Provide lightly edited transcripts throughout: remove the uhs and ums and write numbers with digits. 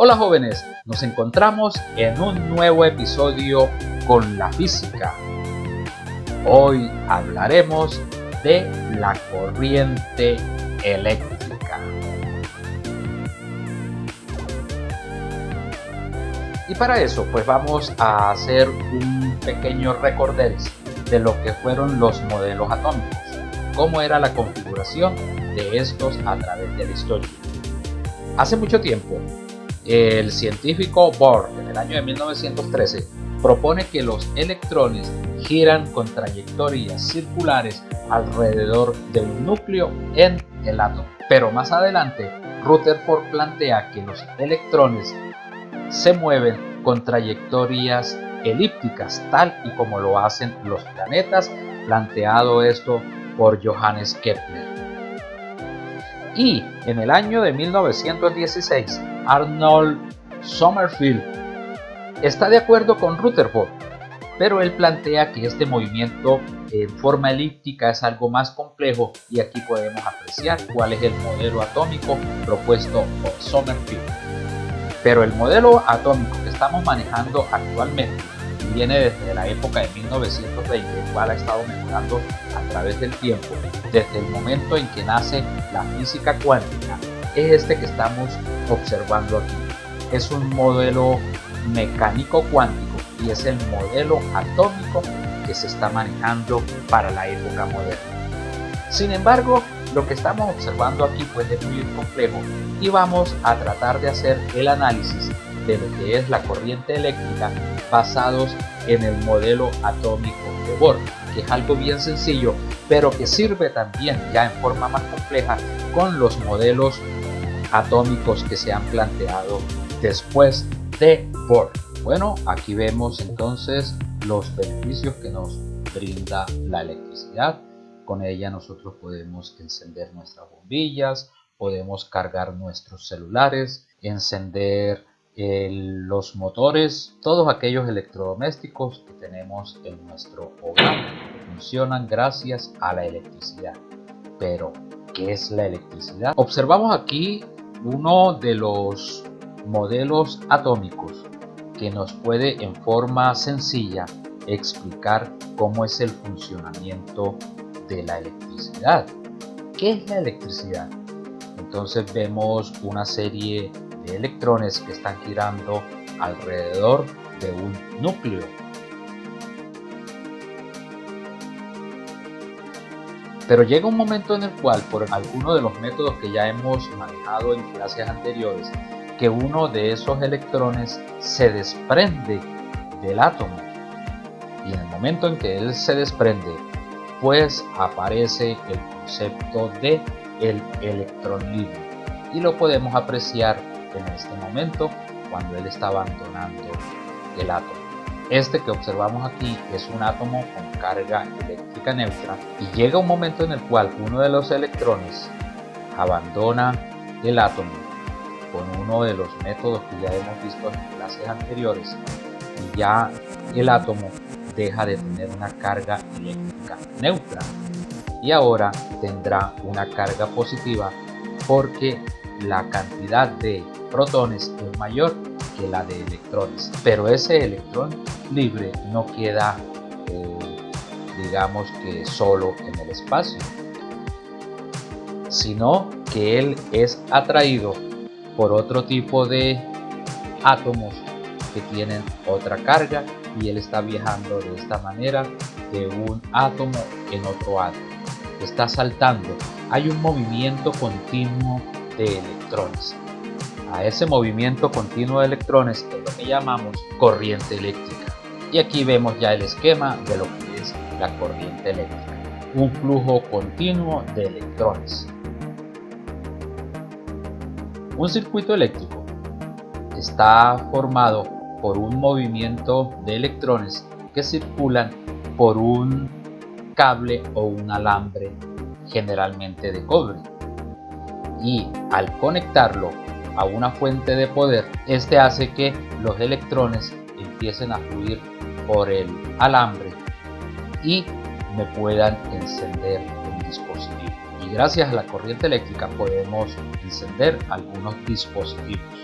Hola jóvenes, nos encontramos en un nuevo episodio con la física. Hoy hablaremos de la corriente eléctrica. Y para eso pues vamos a hacer un pequeño recorderis de lo que fueron los modelos atómicos, cómo era la configuración de estos a través de la historia. Hace mucho tiempo, el científico Bohr, en el año de 1913, propone que los electrones giran con trayectorias circulares alrededor de un núcleo en el átomo. Pero más adelante, Rutherford plantea que los electrones se mueven con trayectorias elípticas, tal y como lo hacen los planetas, planteado esto por Johannes Kepler. Y en el año de 1916, Arnold Sommerfeld está de acuerdo con Rutherford, pero él plantea que este movimiento en forma elíptica es algo más complejo, y aquí podemos apreciar cuál es el modelo atómico propuesto por Sommerfeld. Pero el modelo atómico que estamos manejando actualmente viene desde la época de 1920, el cual ha estado mejorando a través del tiempo, desde el momento en que nace la física cuántica. Es este que estamos observando aquí. Es un modelo mecánico cuántico y es el modelo atómico que se está manejando para la época moderna. Sin embargo, lo que estamos observando aquí pues es muy complejo, y vamos a tratar de hacer el análisis de lo que es la corriente eléctrica basados en el modelo atómico de Bohr, que es algo bien sencillo, pero que sirve también ya en forma más compleja con los modelos atómicos que se han planteado después de Bohr. Bueno, aquí vemos entonces los beneficios que nos brinda la electricidad. Con ella nosotros podemos encender nuestras bombillas, podemos cargar nuestros celulares, encender los motores, todos aquellos electrodomésticos que tenemos en nuestro hogar funcionan gracias a la electricidad. Pero, ¿qué es la electricidad? Observamos aquí uno de los modelos atómicos que nos puede en forma sencilla explicar cómo es el funcionamiento de la electricidad. ¿Qué es la electricidad? Entonces vemos una serie de electrones que están girando alrededor de un núcleo. Pero llega un momento en el cual, por alguno de los métodos que ya hemos manejado en clases anteriores, que uno de esos electrones se desprende del átomo. Y en el momento en que él se desprende, pues aparece el concepto de el electrón libre, y lo podemos apreciar en este momento cuando él está abandonando el átomo. Este que observamos aquí es un átomo con carga eléctrica neutra, y llega un momento en el cual uno de los electrones abandona el átomo con uno de los métodos que ya hemos visto en clases anteriores, y ya el átomo deja de tener una carga eléctrica neutra y ahora tendrá una carga positiva, porque la cantidad de protones es mayor que la de electrones. Pero ese electrón libre no queda digamos que solo en el espacio, sino que él es atraído por otro tipo de átomos que tienen otra carga, y él está viajando de esta manera de un átomo en otro átomo. Está saltando. Hay un movimiento continuo de electrones. A ese movimiento continuo de electrones es lo que llamamos corriente eléctrica. Y aquí vemos ya el esquema de lo que es la corriente eléctrica. Un flujo continuo de electrones. Un circuito eléctrico está formado por un movimiento de electrones que circulan por un cable o un alambre, generalmente de cobre, y al conectarlo a una fuente de poder, este hace que los electrones empiecen a fluir por el alambre y me puedan encender un dispositivo. Y gracias a la corriente eléctrica podemos encender algunos dispositivos.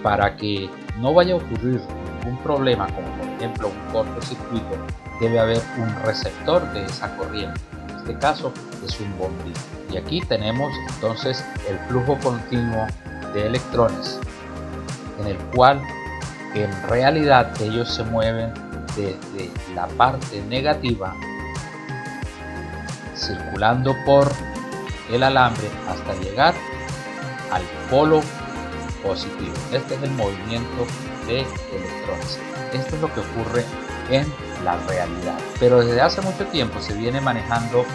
para que no vaya a ocurrir ningún problema, como por ejemplo un cortocircuito, debe haber un receptor de esa corriente. En este caso es un bombillo. Y aquí tenemos entonces el flujo continuo de electrones, en el cual en realidad ellos se mueven desde la parte negativa, circulando por el alambre hasta llegar al polo positivo. Este es el movimiento de electrones. Esto es lo que ocurre en la realidad. Pero desde hace mucho tiempo se viene manejando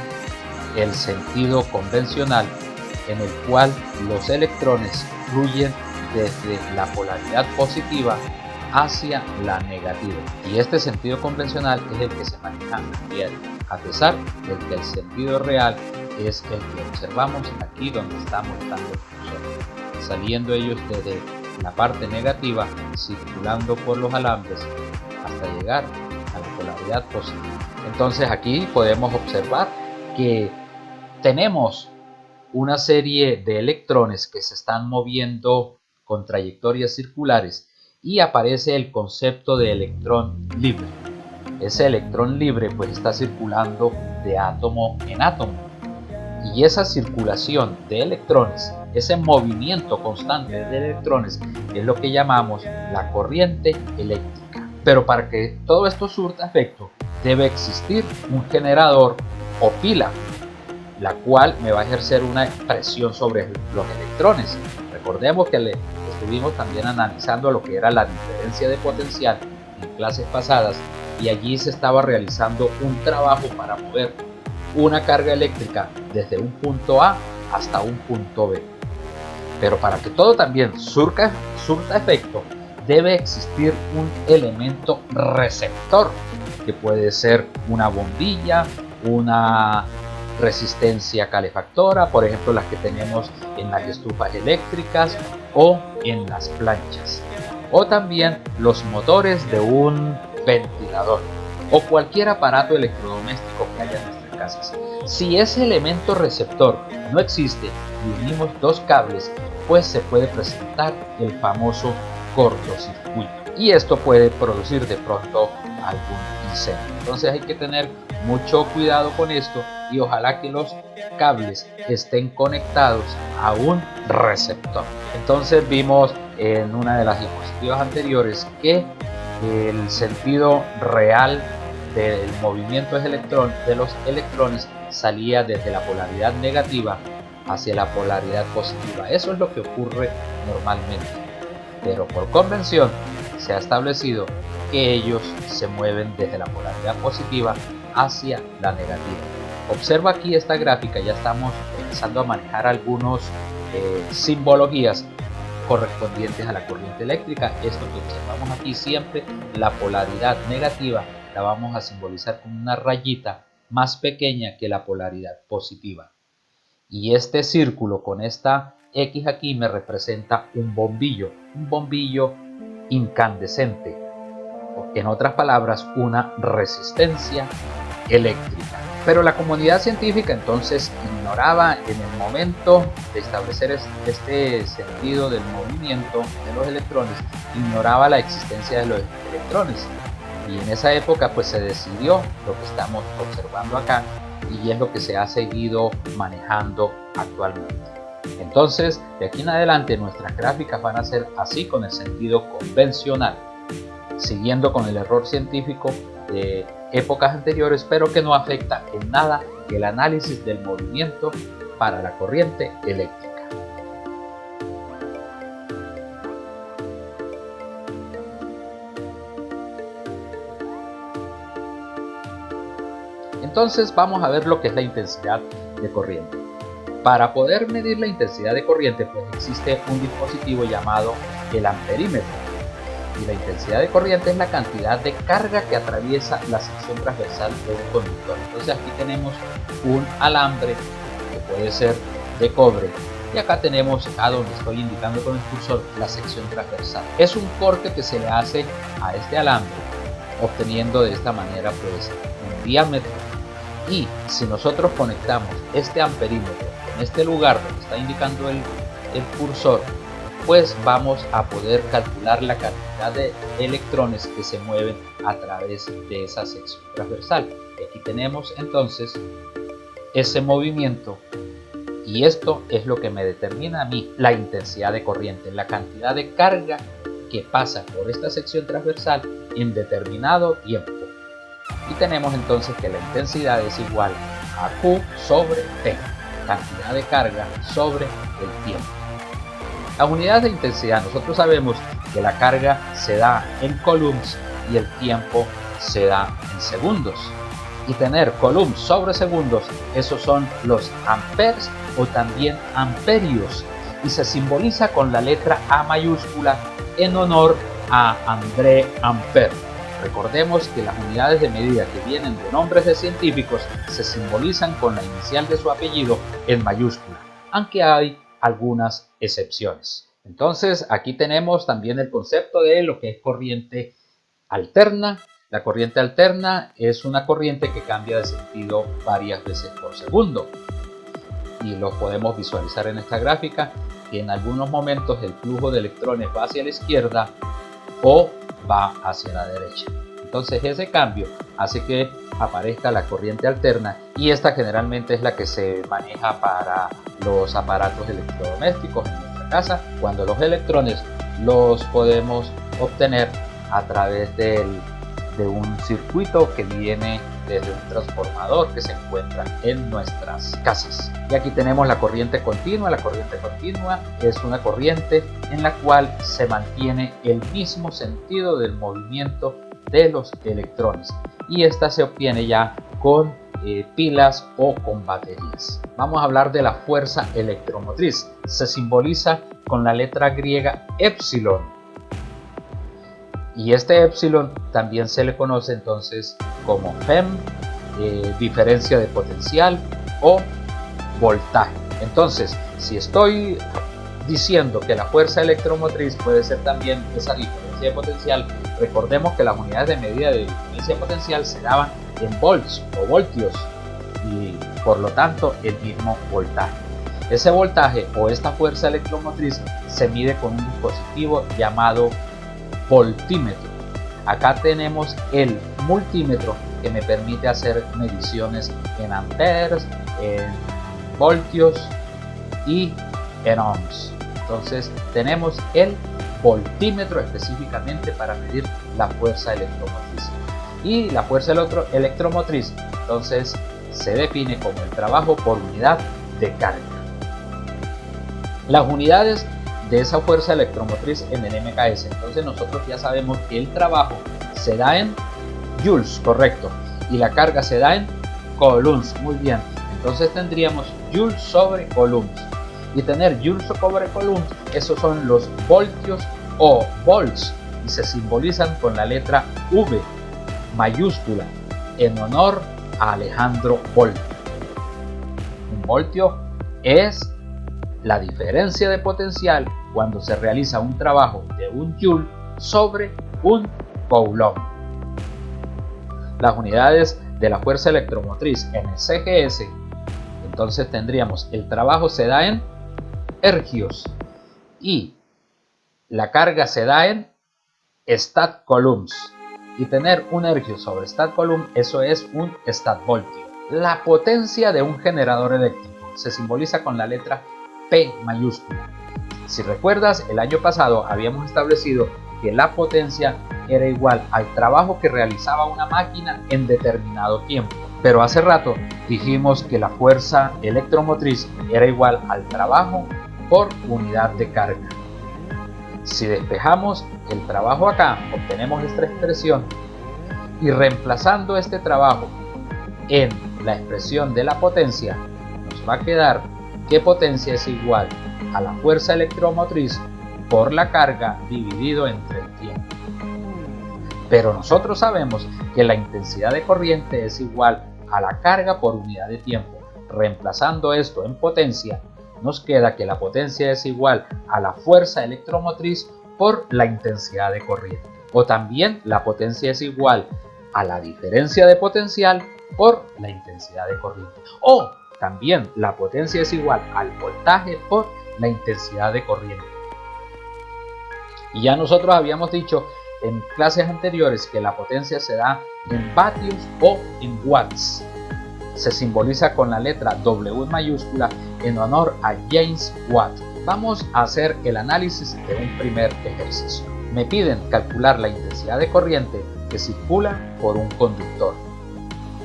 el sentido convencional, en el cual los electrones fluyen desde la polaridad positiva hacia la negativa, y este sentido convencional es el que se maneja bien, a pesar de que el sentido real es el que observamos aquí, donde estamos dando el cursor, saliendo ellos desde la parte negativa, circulando por los alambres hasta llegar a la polaridad positiva. Entonces aquí podemos observar que tenemos una serie de electrones que se están moviendo con trayectorias circulares, y aparece el concepto de electrón libre. Ese electrón libre pues está circulando de átomo en átomo, y esa circulación de electrones, ese movimiento constante de electrones, es lo que llamamos la corriente eléctrica. Pero para que todo esto surta efecto, debe existir un generador o pila, la cual me va a ejercer una presión sobre los electrones. Recordemos que estuvimos también analizando lo que era la diferencia de potencial en clases pasadas, y allí se estaba realizando un trabajo para mover una carga eléctrica desde un punto A hasta un punto B. Pero para que todo también surta efecto, debe existir un elemento receptor, que puede ser una bombilla, una resistencia calefactora, por ejemplo las que tenemos en las estufas eléctricas o en las planchas, o también los motores de un ventilador o cualquier aparato electrodoméstico que haya en nuestras casas. Si ese elemento receptor no existe y unimos dos cables, pues se puede presentar el famoso cortocircuito, y esto puede producir de pronto algún incendio. Entonces hay que tener mucho cuidado con esto, y ojalá que los cables estén conectados a un receptor. Entonces vimos en una de las diapositivas anteriores que el sentido real del movimiento de los electrones salía desde la polaridad negativa hacia la polaridad positiva. Eso es lo que ocurre normalmente, pero por convención se ha establecido que ellos se mueven desde la polaridad positiva hacia la negativa. Observa aquí esta gráfica, ya estamos empezando a manejar algunas simbologías correspondientes a la corriente eléctrica. Esto que observamos aquí, siempre la polaridad negativa la vamos a simbolizar con una rayita más pequeña que la polaridad positiva, y este círculo con esta X aquí me representa un bombillo incandescente, en otras palabras una resistencia eléctrica. Pero la comunidad científica entonces ignoraba, en el momento de establecer este sentido del movimiento de los electrones, ignoraba la existencia de los electrones, y en esa época pues se decidió lo que estamos observando acá, y es lo que se ha seguido manejando actualmente. Entonces de aquí en adelante nuestras gráficas van a ser así, con el sentido convencional, siguiendo con el error científico de épocas anteriores, pero que no afecta en nada el análisis del movimiento para la corriente eléctrica. Entonces vamos a ver lo que es la intensidad de corriente. Para poder medir la intensidad de corriente, pues existe un dispositivo llamado el amperímetro. Y la intensidad de corriente es la cantidad de carga que atraviesa la sección transversal de un conductor. Entonces aquí tenemos un alambre que puede ser de cobre, y acá tenemos, acá donde estoy indicando con el cursor, la sección transversal. Es un corte que se le hace a este alambre, obteniendo de esta manera pues un diámetro. Y si nosotros conectamos este amperímetro en este lugar donde está indicando el cursor, pues vamos a poder calcular la cantidad de electrones que se mueven a través de esa sección transversal. Aquí tenemos entonces ese movimiento, y esto es lo que me determina a mí la intensidad de corriente, la cantidad de carga que pasa por esta sección transversal en determinado tiempo. Y tenemos entonces que la intensidad es igual a Q sobre T, cantidad de carga sobre el tiempo. Las unidades de intensidad, nosotros sabemos que la carga se da en coulombs y el tiempo se da en segundos. Y tener coulombs sobre segundos, esos son los amperes o también amperios, y se simboliza con la letra A mayúscula en honor a André Ampère. Recordemos que las unidades de medida que vienen de nombres de científicos se simbolizan con la inicial de su apellido en mayúscula, aunque hay algunas excepciones. Entonces aquí tenemos también el concepto de lo que es corriente alterna. La corriente alterna es una corriente que cambia de sentido varias veces por segundo, y lo podemos visualizar en esta gráfica, que en algunos momentos el flujo de electrones va hacia la izquierda o va hacia la derecha. Entonces ese cambio hace que aparezca la corriente alterna, y esta generalmente es la que se maneja para los aparatos electrodomésticos en nuestra casa, cuando los electrones los podemos obtener a través de un circuito que viene desde un transformador que se encuentra en nuestras casas. Y aquí tenemos la corriente continua. La corriente continua es una corriente en la cual se mantiene el mismo sentido del movimiento de los electrones, y esta se obtiene ya con pilas o con baterías. Vamos a hablar de la fuerza electromotriz. Se simboliza con la letra griega epsilon, y este epsilon también se le conoce entonces como Fem, diferencia de potencial o voltaje. Entonces, si estoy diciendo que la fuerza electromotriz puede ser también esa diferencia de potencial, recordemos que las unidades de medida de diferencia de potencial se daban en volts o voltios, y por lo tanto el mismo voltaje. Ese voltaje o esta fuerza electromotriz se mide con un dispositivo llamado voltímetro. Acá tenemos el multímetro que me permite hacer mediciones en amperes, en voltios y en ohms. Entonces tenemos el voltímetro específicamente para medir la fuerza electromotriz. Y la fuerza electromotriz entonces se define como el trabajo por unidad de carga. Las unidades de esa fuerza electromotriz en el MKS, entonces nosotros ya sabemos que el trabajo se da en joules, correcto, y la carga se da en coulombs. Muy bien, entonces tendríamos joules sobre coulombs, y tener joules sobre coulombs, esos son los voltios o volts, y se simbolizan con la letra V mayúscula en honor a Alejandro Volt. Un voltio es la diferencia de potencial cuando se realiza un trabajo de un joule sobre un coulomb. Las unidades de la fuerza electromotriz en el CGS, entonces tendríamos el trabajo se da en ergios y la carga se da en statcoulombs, y tener un ergio sobre statcoulomb, eso es un statvoltio. La potencia de un generador eléctrico se simboliza con la letra P mayúscula. Si recuerdas, el año pasado habíamos establecido que la potencia era igual al trabajo que realizaba una máquina en determinado tiempo, pero hace rato dijimos que la fuerza electromotriz era igual al trabajo por unidad de carga. Si despejamos el trabajo acá, obtenemos esta expresión, y reemplazando este trabajo en la expresión de la potencia, nos va a quedar que potencia es igual a la fuerza electromotriz por la carga dividido entre el tiempo. Pero nosotros sabemos que la intensidad de corriente es igual a la carga por unidad de tiempo. Reemplazando esto en potencia, nos queda que la potencia es igual a la fuerza electromotriz por la intensidad de corriente. O también la potencia es igual a la diferencia de potencial por la intensidad de corriente. O también la potencia es igual al voltaje por la intensidad de corriente. Y ya nosotros habíamos dicho en clases anteriores que la potencia se da en vatios o en watts. Se simboliza con la letra W mayúscula en honor a James Watt. Vamos a hacer el análisis de un primer ejercicio. Me piden calcular la intensidad de corriente que circula por un conductor.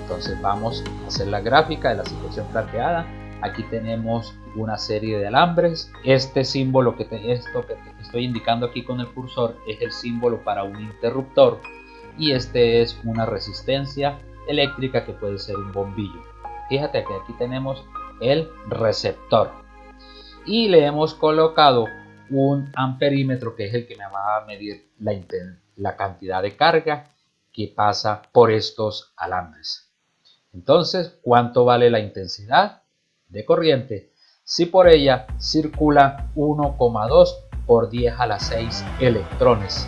Entonces vamos a hacer la gráfica de la situación planteada. Aquí tenemos una serie de alambres. Este símbolo esto que estoy indicando aquí con el cursor es el símbolo para un interruptor, y este es una resistencia eléctrica que puede ser un bombillo. Fíjate que aquí tenemos el receptor y le hemos colocado un amperímetro, que es el que me va a medir la cantidad de carga que pasa por estos alambres. Entonces, ¿cuánto vale la intensidad de corriente si por ella circula 1,2 por 10 a la 6 electrones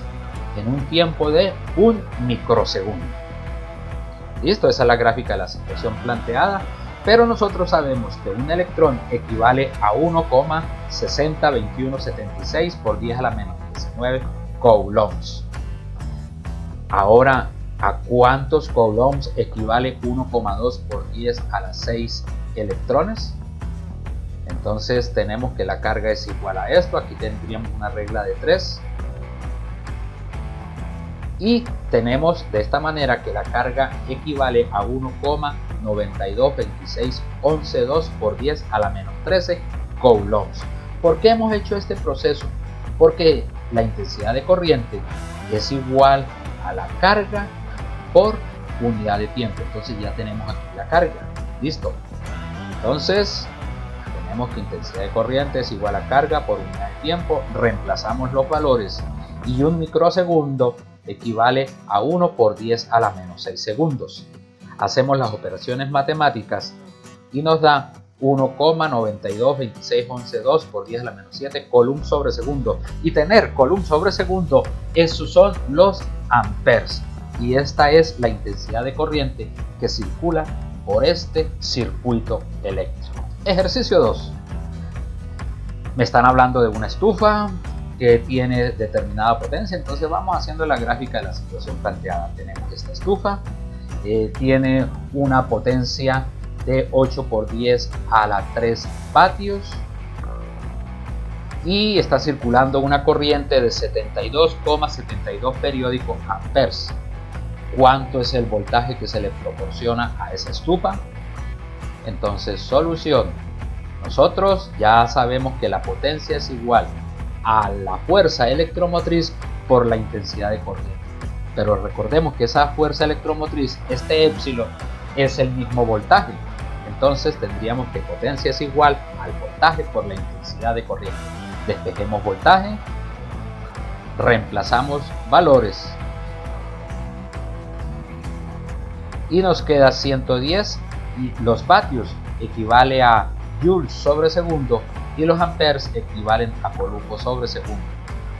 en un tiempo de un microsegundo? Listo, esa es la gráfica de la situación planteada, pero nosotros sabemos que un electrón equivale a 1,602176 por 10 a la menos 19 coulombs. Ahora, ¿a cuántos coulombs equivale 1,2 por 10 a la 6 electrones? Entonces tenemos que la carga es igual a esto. Aquí tendríamos una regla de 3. Y tenemos de esta manera que la carga equivale a 1,922612 por 10 a la menos 13 coulombs. ¿Por qué hemos hecho este proceso? Porque la intensidad de corriente es igual a la carga por unidad de tiempo. Entonces ya tenemos aquí la carga. Listo. Entonces tenemos que intensidad de corriente es igual a carga por unidad de tiempo. Reemplazamos los valores y un microsegundo equivale a 1 por 10 a la menos 6 segundos. Hacemos las operaciones matemáticas y nos da 1,922612 por 10 a la menos 7 coulombs sobre segundo. Y tener coulombs sobre segundo, esos son los amperes. Y esta es la intensidad de corriente que circula por este circuito eléctrico. Ejercicio 2. Me están hablando de una estufa que tiene determinada potencia, entonces vamos haciendo la gráfica de la situación planteada. Tenemos esta estufa, tiene una potencia de 8 por 10 a la 3 vatios y está circulando una corriente de 72,72 periódico amperes. ¿Cuánto es el voltaje que se le proporciona a esa estufa? Entonces, solución. Nosotros ya sabemos que la potencia es igual a la fuerza electromotriz por la intensidad de corriente. Pero recordemos que esa fuerza electromotriz, este épsilon, es el mismo voltaje. Entonces tendríamos que potencia es igual al voltaje por la intensidad de corriente. Despejemos voltaje, reemplazamos valores y nos queda 110, y los vatios equivale a joules sobre segundo y los amperes equivalen a coulomb sobre segundo.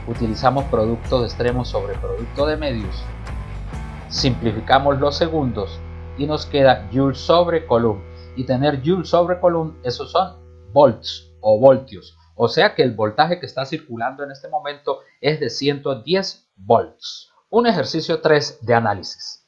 Utilizamos producto de extremos sobre producto de medios, simplificamos los segundos y nos queda joules sobre coulomb, y tener joules sobre coulomb, esos son volts o voltios, o sea que el voltaje que está circulando en este momento es de 110 volts. Un ejercicio 3 de análisis.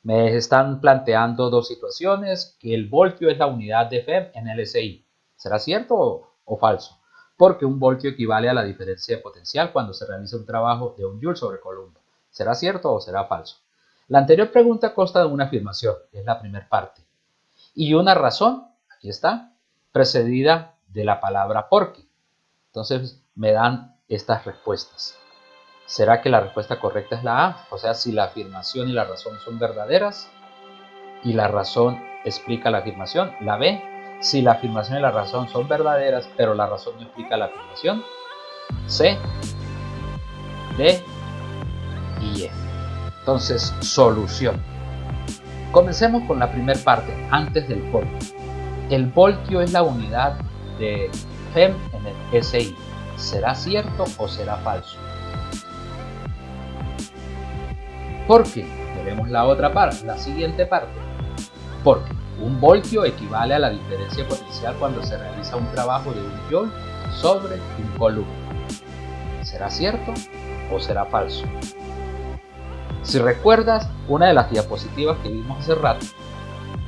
Me están planteando dos situaciones, que el voltio es la unidad de FEM en LSI. ¿Será cierto o falso? Porque un voltio equivale a la diferencia de potencial cuando se realiza un trabajo de 1 joule sobre coulomb. ¿Será cierto o será falso? La anterior pregunta consta de una afirmación, que es la primera parte, y una razón, aquí está, precedida de la palabra porque. Entonces me dan estas respuestas. ¿Será que la respuesta correcta es la A? O sea, si la afirmación y la razón son verdaderas y la razón explica la afirmación. La B, si la afirmación y la razón son verdaderas, pero la razón no explica la afirmación. C, D y E. Entonces, solución. Comencemos con la primera parte, antes del voltio. El voltio es la unidad de FEM en el SI. ¿Será cierto o será falso? Porque tenemos la otra parte, la siguiente parte. Porque un voltio equivale a la diferencia potencial cuando se realiza un trabajo de 1 joule sobre un coulomb. ¿Será cierto o será falso. Si recuerdas una de las diapositivas que vimos hace rato,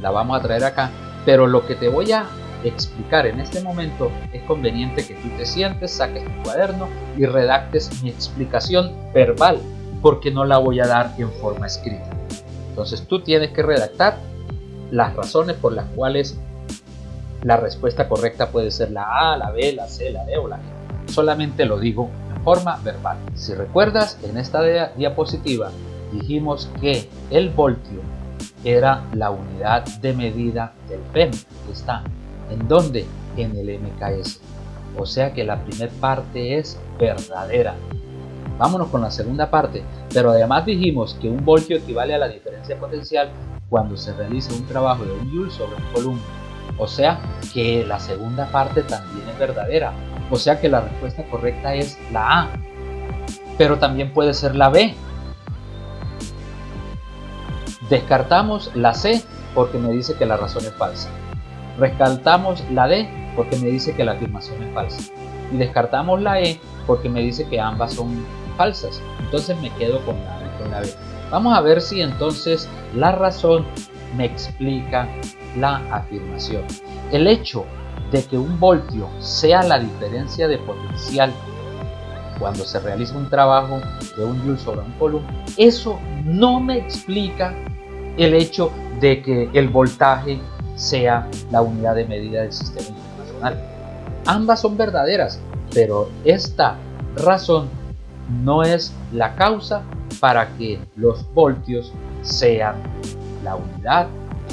la vamos a traer acá, pero lo que te voy a explicar en este momento es conveniente que tú te sientes, saques tu cuaderno y redactes mi explicación verbal, porque no la voy a dar en forma escrita. Entonces tú tienes que redactar las razones por las cuales la respuesta correcta puede ser la A, la B, la C, la D o la G. Solamente lo digo en forma verbal. Si recuerdas, en esta diapositiva dijimos que el voltio era la unidad de medida del FEM. Está ¿en dónde? En el MKS. O sea que la primera parte es verdadera. Vámonos con la segunda parte. Pero además dijimos que un voltio equivale a la diferencia potencial cuando se realiza un trabajo de 1 joule sobre un coulomb. O sea que la segunda parte también es verdadera. O sea que la respuesta correcta es la A. Pero también puede ser la B. Descartamos la C porque me dice que la razón es falsa. Descartamos la D porque me dice que la afirmación es falsa. Y descartamos la E porque me dice que ambas son falsas. Entonces me quedo con la B. Vamos a ver si entonces la razón me explica la afirmación. El hecho de que un voltio sea la diferencia de potencial cuando se realiza un trabajo de 1 joule sobre un coulomb, eso no me explica el hecho de que el voltaje sea la unidad de medida del sistema internacional. Ambas son verdaderas, pero esta razón no es la causa para que los voltios sean la unidad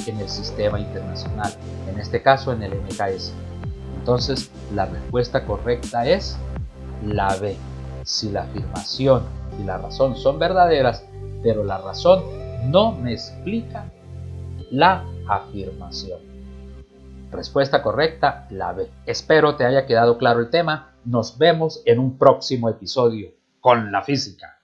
en el sistema internacional, en este caso en el MKS. Entonces la respuesta correcta es la B. Si la afirmación y la razón son verdaderas, pero la razón no me explica la afirmación. Respuesta correcta, la B. Espero te haya quedado claro el tema. Nos vemos en un próximo episodio con la física.